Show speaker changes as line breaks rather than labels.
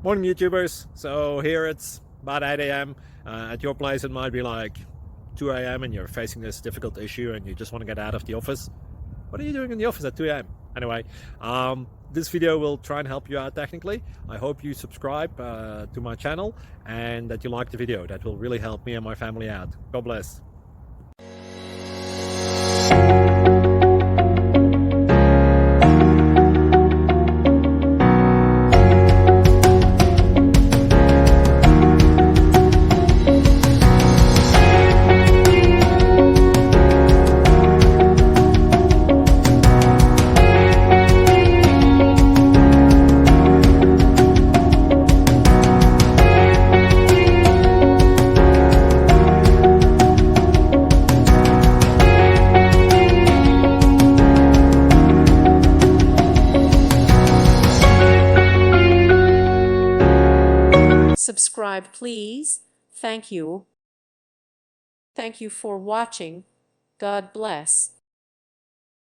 Morning YouTubers. So here it's about 8 a.m. At your place it might be like 2 a.m. and you're facing this difficult issue and you just want to get out of the office. What are you doing in the office at 2 a.m.? Anyway, this video will try and help you out technically. I hope you subscribe to my channel and that you like the video. That will really help me and my family out. God bless.
Subscribe, please. Thank you. Thank you for watching. God bless.